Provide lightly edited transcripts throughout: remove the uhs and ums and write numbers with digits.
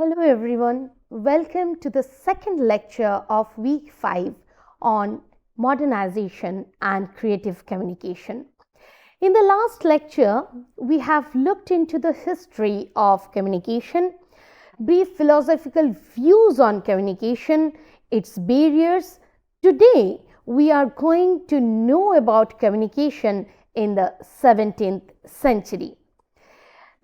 Hello everyone, welcome to the second lecture of week 5 on modernization and creative communication. In the last lecture, we have looked into the history of communication, brief philosophical views on communication, its barriers. Today, we are going to know about communication in the 17th century.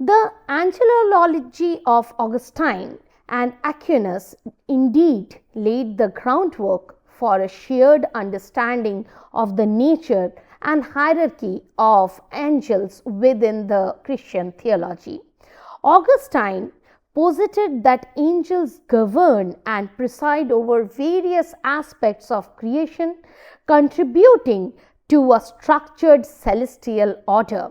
The angelology of Augustine and Aquinas indeed laid the groundwork for a shared understanding of the nature and hierarchy of angels within the Christian theology. Augustine posited that angels govern and preside over various aspects of creation, contributing to a structured celestial order.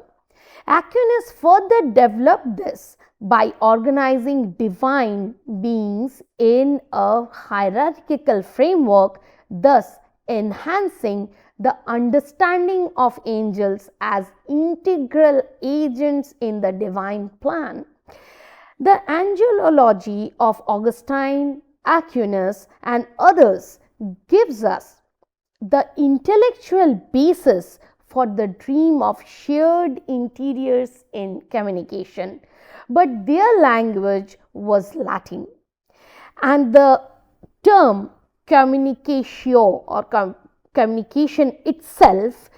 Aquinas further developed this by organizing divine beings in a hierarchical framework, thus enhancing the understanding of angels as integral agents in the divine plan. The angelology of Augustine, Aquinas, and others gives us the intellectual basis for the dream of shared interiors in communication, but their language was Latin, and the term communicatio or communication itself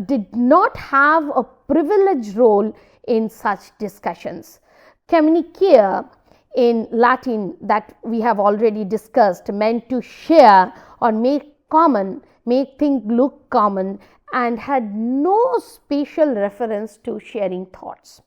did not have a privileged role in such discussions. Communicare in Latin, that we have already discussed, meant to share or make common, make things look common, and had no spatial reference to sharing thoughts.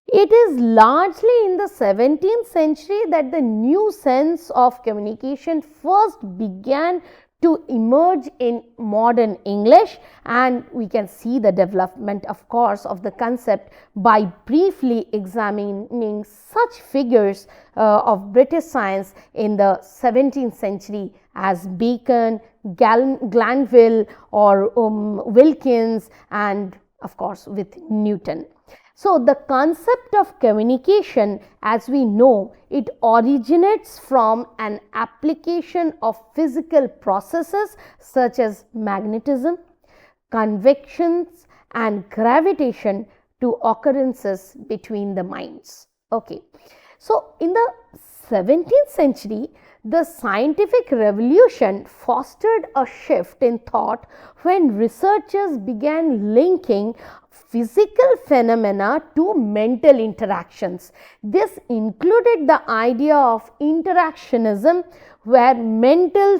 It is largely in the 17th century that the new sense of communication first began to emerge in modern English, and we can see the development, of course, of the concept by briefly examining such figures of British science in the 17th century as Bacon, Glanville, or Wilkins, and of course with Newton. So the concept of communication, as we know, it originates from an application of physical processes such as magnetism, convections, and gravitation to occurrences between the minds. Okay. So in the 17th century, the scientific revolution fostered a shift in thought when researchers began linking physical phenomena to mental interactions. This included the idea of interactionism, where mental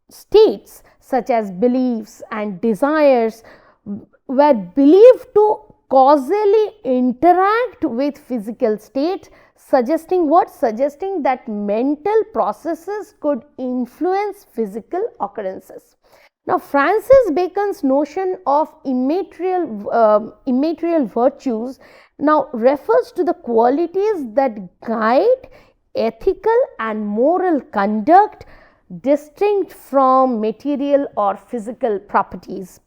states such as beliefs and desires were believed to causally interact with physical states, suggesting what? Suggesting that mental processes could influence physical occurrences. Now, Francis Bacon's notion of immaterial virtues now refers to the qualities that guide ethical and moral conduct distinct from material or physical properties.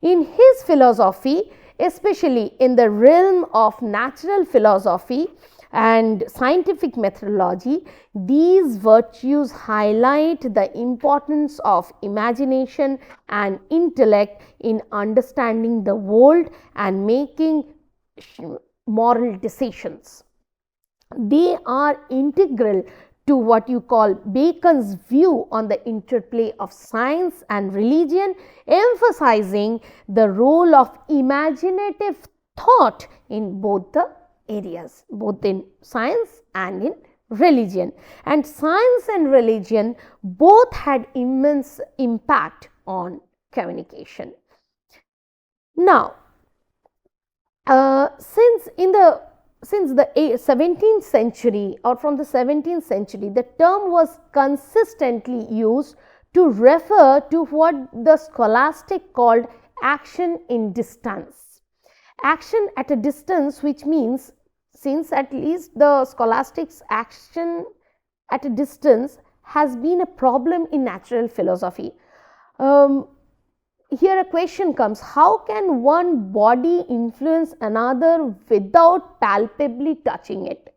In his philosophy, especially in the realm of natural philosophy and scientific methodology, these virtues highlight the importance of imagination and intellect in understanding the world and making moral decisions. They are integral to what you call Bacon's view on the interplay of science and religion, emphasizing the role of imaginative thought in both the areas, both in science and in religion. And science and religion both had immense impact on communication. Now, since the 17th century, or from the 17th century, the term was consistently used to refer to what the scholastic called action in distance. Action at a distance, which means, since at least the scholastics, action at a distance has been a problem in natural philosophy. Here a question comes: how can one body influence another without palpably touching it?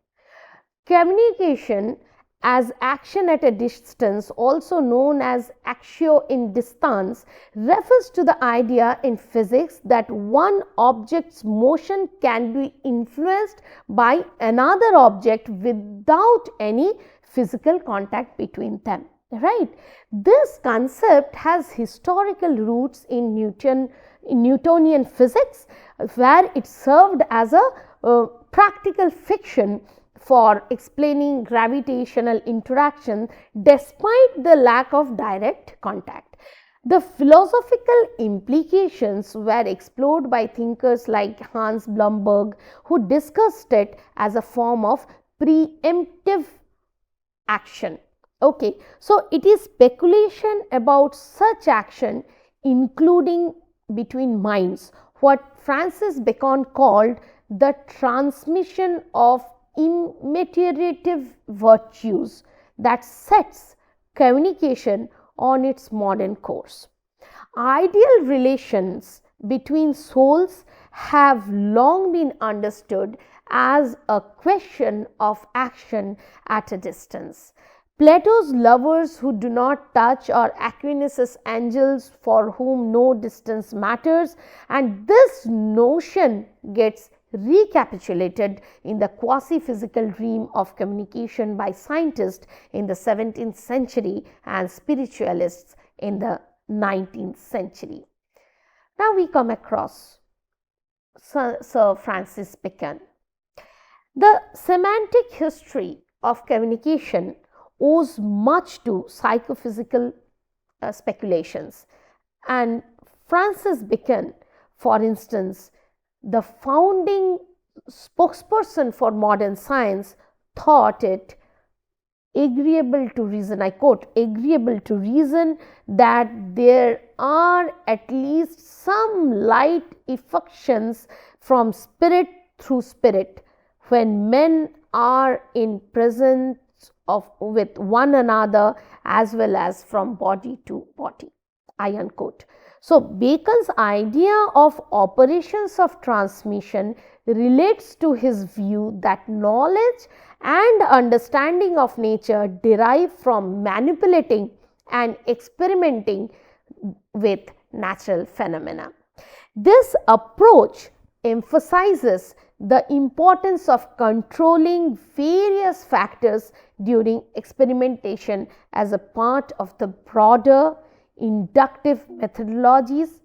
Communication as action at a distance, also known as actio in distans, refers to the idea in physics that one object's motion can be influenced by another object without any physical contact between them. Right? This concept has historical roots in Newtonian physics, where it served as a practical fiction for explaining gravitational interaction despite the lack of direct contact. The philosophical implications were explored by thinkers like Hans Blumberg, who discussed it as a form of preemptive action. Okay, so it is speculation about such action, including between minds, what Francis Bacon called the transmission of immaturative virtues, that sets communication on its modern course. Ideal relations between souls have long been understood as a question of action at a distance. Plato's lovers who do not touch are Aquinas' angels for whom no distance matters, and this notion gets recapitulated in the quasi-physical dream of communication by scientists in the 17th century and spiritualists in the 19th century. Now we come across Sir Francis Bacon. The semantic history of communication owes much to psychophysical speculations, and Francis Bacon, for instance, the founding spokesperson for modern science, thought it agreeable to reason, I quote, agreeable to reason that there are at least some light effections from spirit through spirit when men are in presence with one another, as well as from body to body, I unquote. So Bacon's idea of operations of transmission relates to his view that knowledge and understanding of nature derive from manipulating and experimenting with natural phenomena. This approach emphasizes the importance of controlling various factors during experimentation as a part of the broader inductive methodologies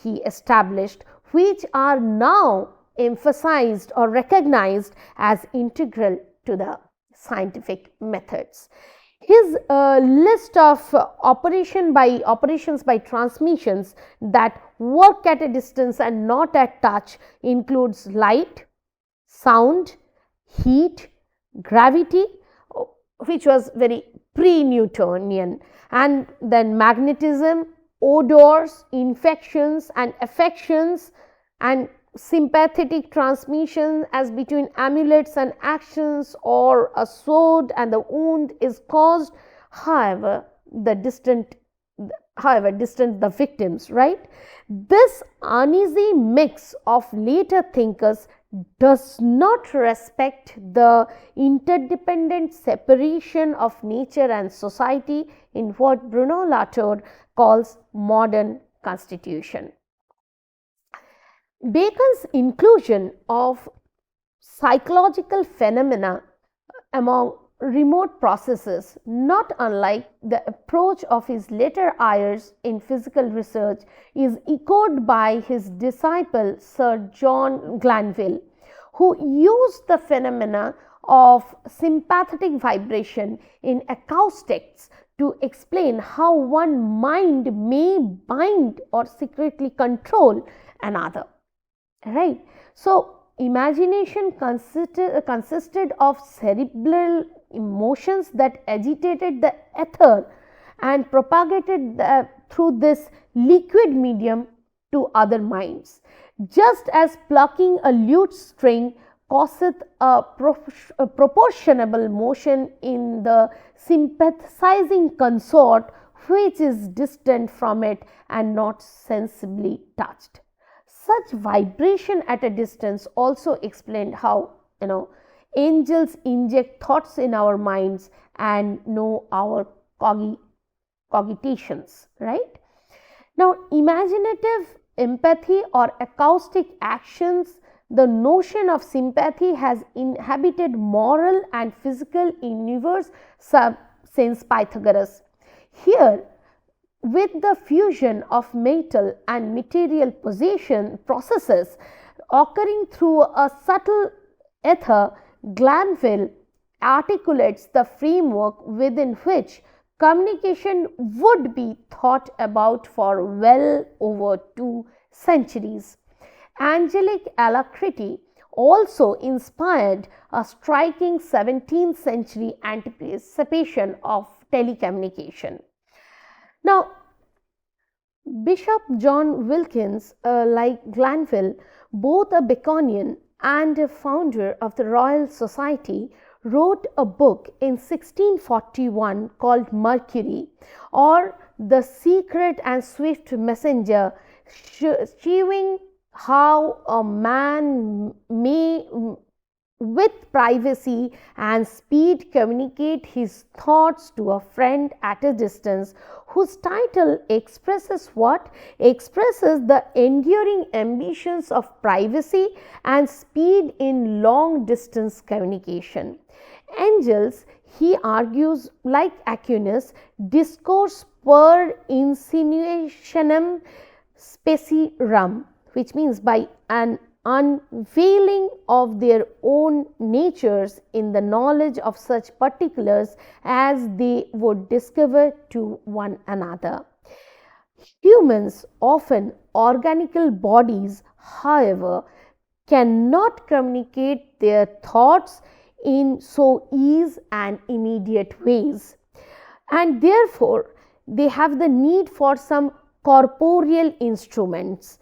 he established, which are now emphasized or recognized as integral to the scientific methods. His list of operations by transmissions that work at a distance and not at touch includes light, sound, heat, gravity, which was very pre-Newtonian, and then magnetism, odors, infections and affections, and sympathetic transmission as between amulets and actions, or a sword and the wound is caused, however distant the victims, right? This uneasy mix of later thinkers does not respect the interdependent separation of nature and society in what Bruno Latour calls modern constitution. Bacon's inclusion of psychological phenomena among remote processes, not unlike the approach of his later heirs in physical research, is echoed by his disciple Sir John Glanville, who used the phenomena of sympathetic vibration in acoustics to explain how one mind may bind or secretly control another. Right? So, imagination consisted of cerebral emotions that agitated the ether and propagated through this liquid medium to other minds. Just as plucking a lute string causeth a proportionable motion in the sympathizing consort which is distant from it and not sensibly touched. Such vibration at a distance also explained how Angels inject thoughts in our minds and know our cogitations, right? Now, imaginative empathy or acoustic actions, the notion of sympathy has inhabited moral and physical universe since Pythagoras. Here, with the fusion of metal and material possession processes occurring through a subtle ether, Glanville articulates the framework within which communication would be thought about for well over 2 centuries. Angelic alacrity also inspired a striking 17th century anticipation of telecommunication. Now, Bishop John Wilkins, like Glanville, both a Baconian and a founder of the Royal Society, wrote a book in 1641 called Mercury, or The Secret and Swift Messenger, showing how a man may with privacy and speed communicate his thoughts to a friend at a distance, whose title expresses what? Expresses the enduring ambitions of privacy and speed in long distance communication. Angels, he argues, like Aquinas, discourse per insinuationem specierum, which means by an unveiling of their own natures in the knowledge of such particulars as they would discover to one another. Humans, often organical bodies, however, cannot communicate their thoughts in so easy and immediate ways, and therefore they have the need for some corporeal instruments,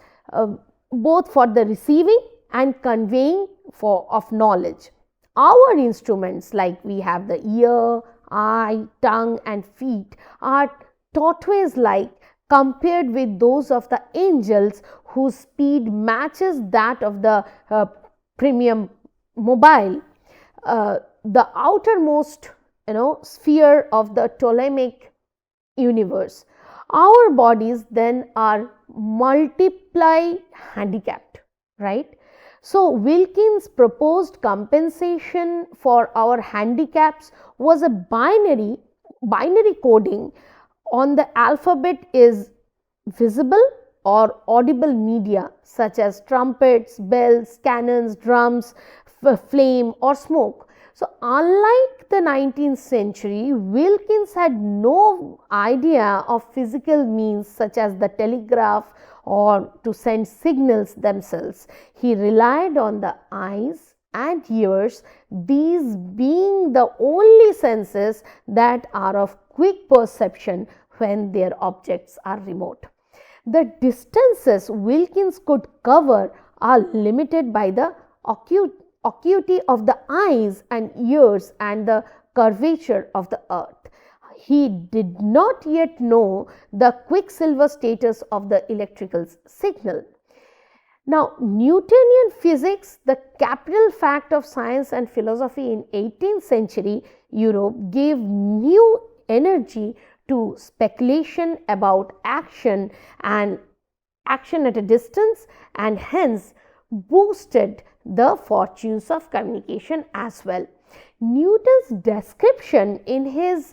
both for the receiving and conveying of knowledge. Our instruments, like we have the ear, eye, tongue and feet, are tortoise-like compared with those of the angels, whose speed matches that of the premium mobile, the outermost sphere of the Ptolemaic universe. Our bodies then are multiply handicapped, right? So Wilkins' proposed compensation for our handicaps was a binary coding on the alphabet is visible or audible media such as trumpets, bells, cannons, drums, flame or smoke. So, unlike the 19th century, Wilkins had no idea of physical means such as the telegraph or to send signals themselves. He relied on the eyes and ears, these being the only senses that are of quick perception when their objects are remote. The distances Wilkins could cover are limited by the acuity of the eyes and ears and the curvature of the earth. He did not yet know the quicksilver status of the electrical signal. Now, Newtonian physics, the capital fact of science and philosophy in 18th century Europe, gave new energy to speculation about action at a distance, and hence boosted the fortunes of communication as well. Newton's description in his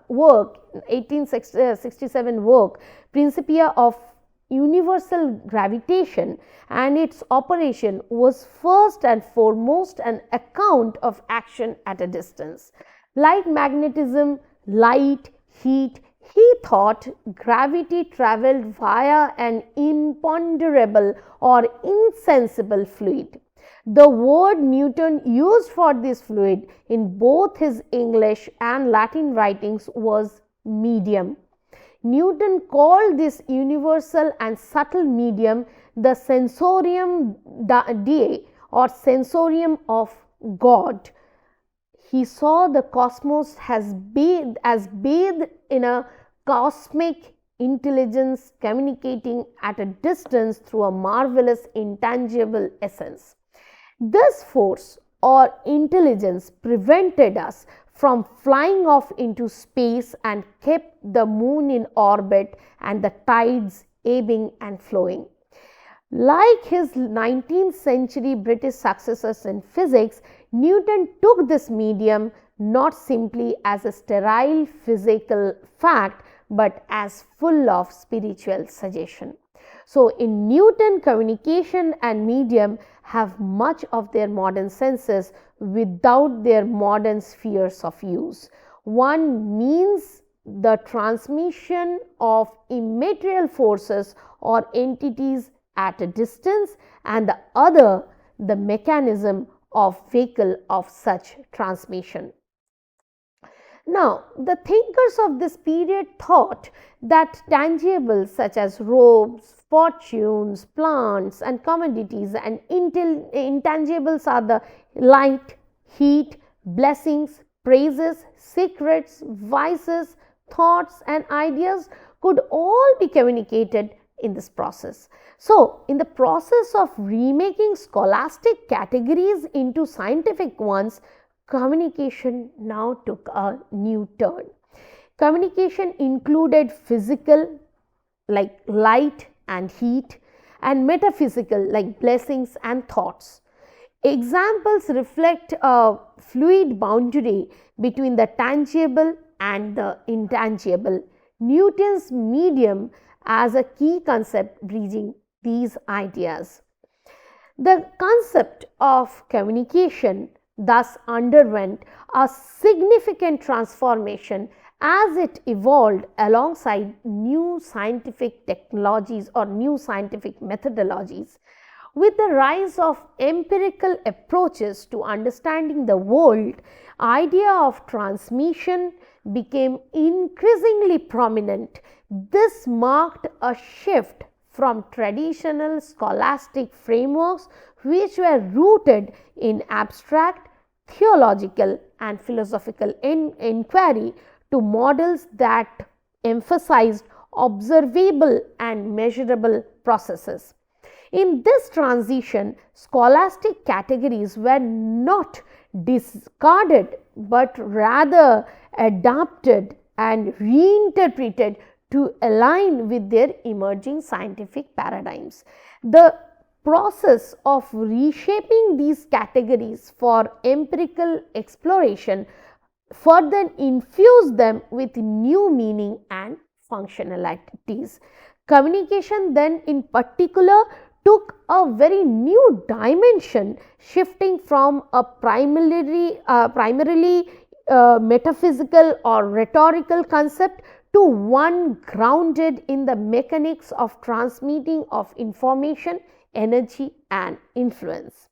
work, 1867 work, Principia of Universal Gravitation and its operation, was first and foremost an account of action at a distance. Like magnetism, light, heat, he thought gravity travelled via an imponderable or insensible fluid. The word Newton used for this fluid in both his English and Latin writings was medium. Newton called this universal and subtle medium the sensorium Dei, or sensorium of God. He saw the cosmos as bathed in a cosmic intelligence communicating at a distance through a marvelous intangible essence. This force or intelligence prevented us from flying off into space and kept the moon in orbit and the tides ebbing and flowing. Like his 19th century British successors in physics, Newton took this medium not simply as a sterile physical fact but as full of spiritual suggestion. So, in Newton, communication and medium have much of their modern senses without their modern spheres of use. One means the transmission of immaterial forces or entities at a distance, and the other the mechanism of vehicle of such transmission. Now, the thinkers of this period thought that tangibles such as robes, fortunes, plants and commodities, and intangibles are the light, heat, blessings, praises, secrets, vices, thoughts and ideas could all be communicated in this process. So, in the process of remaking scholastic categories into scientific ones, communication now took a new turn. Communication included physical like light and heat, and metaphysical like blessings and thoughts. Examples reflect a fluid boundary between the tangible and the intangible. Newton's medium as a key concept bridging these ideas. The concept of communication thus underwent a significant transformation as it evolved alongside new scientific technologies or new scientific methodologies. With the rise of empirical approaches to understanding the world, idea of transmission became increasingly prominent. This marked a shift from traditional scholastic frameworks which were rooted in abstract theological and philosophical inquiry to models that emphasized observable and measurable processes. In this transition, scholastic categories were not discarded but rather adapted and reinterpreted to align with their emerging scientific paradigms. The process of reshaping these categories for empirical exploration further infused them with new meaning and functionalities. Communication then in particular took a very new dimension, shifting from a primarily metaphysical or rhetorical concept to one grounded in the mechanics of transmitting of information, energy and influence.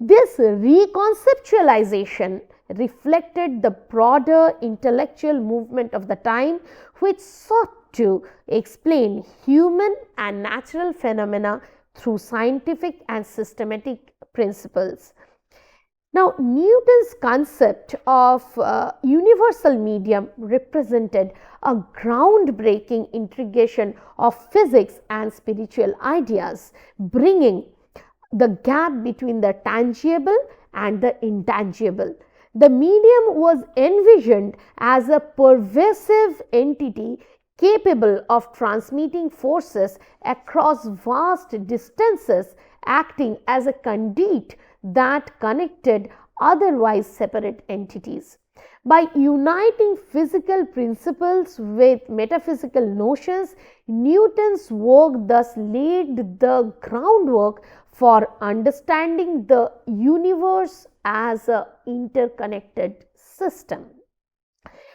This reconceptualization reflected the broader intellectual movement of the time, which sought to explain human and natural phenomena through scientific and systematic principles. Now, Newton's concept of universal medium represented a groundbreaking integration of physics and spiritual ideas, bringing the gap between the tangible and the intangible. The medium was envisioned as a pervasive entity capable of transmitting forces across vast distances, acting as a conduit that connected otherwise separate entities. By uniting physical principles with metaphysical notions, Newton's work thus laid the groundwork for understanding the universe as an interconnected system.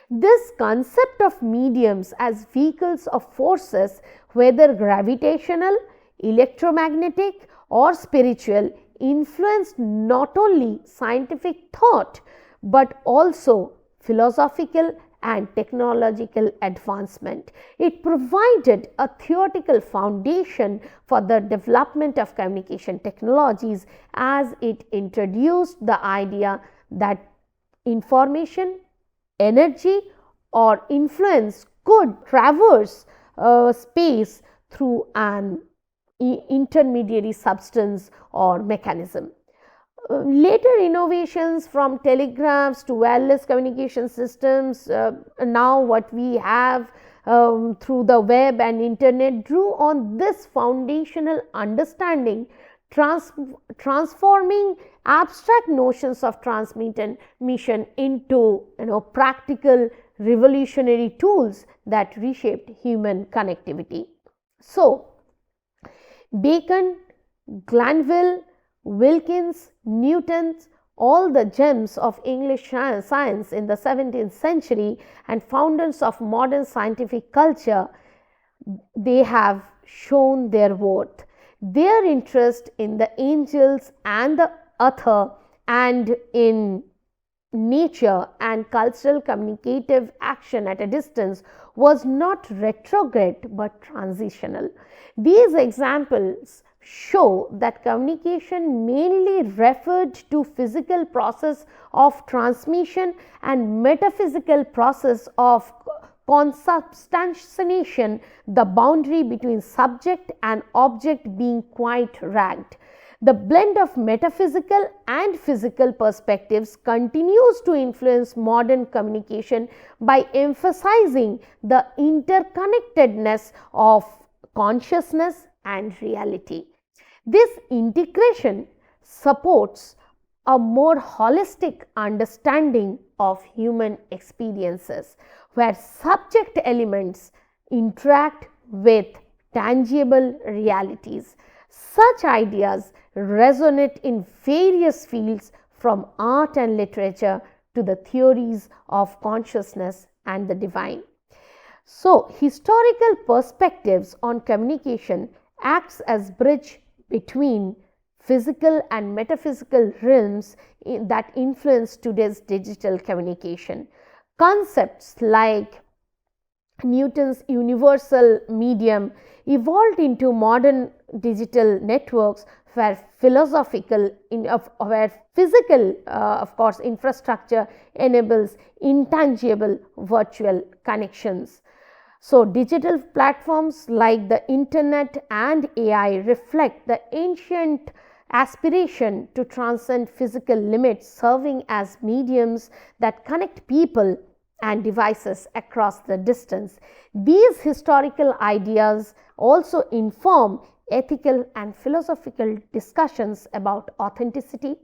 This concept of mediums as vehicles of forces, whether gravitational, electromagnetic or spiritual, influenced not only scientific thought but also philosophical and technological advancement. It provided a theoretical foundation for the development of communication technologies, as it introduced the idea that information, energy or influence could traverse space through an intermediary substance or mechanism. Later innovations from telegraphs to wireless communication systems, now what we have through the web and internet, drew on this foundational understanding, transforming abstract notions of transmission into practical revolutionary tools that reshaped human connectivity. So, Bacon, Glanville, Wilkins, Newton, all the gems of English science in the 17th century and founders of modern scientific culture, they have shown their worth. Their interest in the angels and the earth and in nature and cultural communicative action at a distance was not retrograde but transitional. These examples show that communication mainly referred to physical process of transmission and metaphysical process of consubstantiation, the boundary between subject and object being quite ragged. The blend of metaphysical and physical perspectives continues to influence modern communication by emphasizing the interconnectedness of consciousness and reality. This integration supports a more holistic understanding of human experiences, where subject elements interact with tangible realities. Such ideas resonate in various fields, from art and literature to the theories of consciousness and the divine. So, historical perspectives on communication acts as bridge between physical and metaphysical realms that influence today's digital communication. Concepts like Newton's universal medium evolved into modern digital networks where where physical, of course, infrastructure enables intangible virtual connections. So, digital platforms like the internet and AI reflect the ancient aspiration to transcend physical limits, serving as mediums that connect people and devices across the distance. These historical ideas also inform ethical and philosophical discussions about authenticity,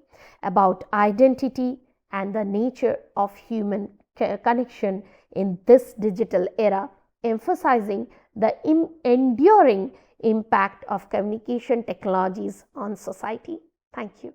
about identity, and the nature of human connection in this digital era, emphasizing the enduring impact of communication technologies on society. Thank you.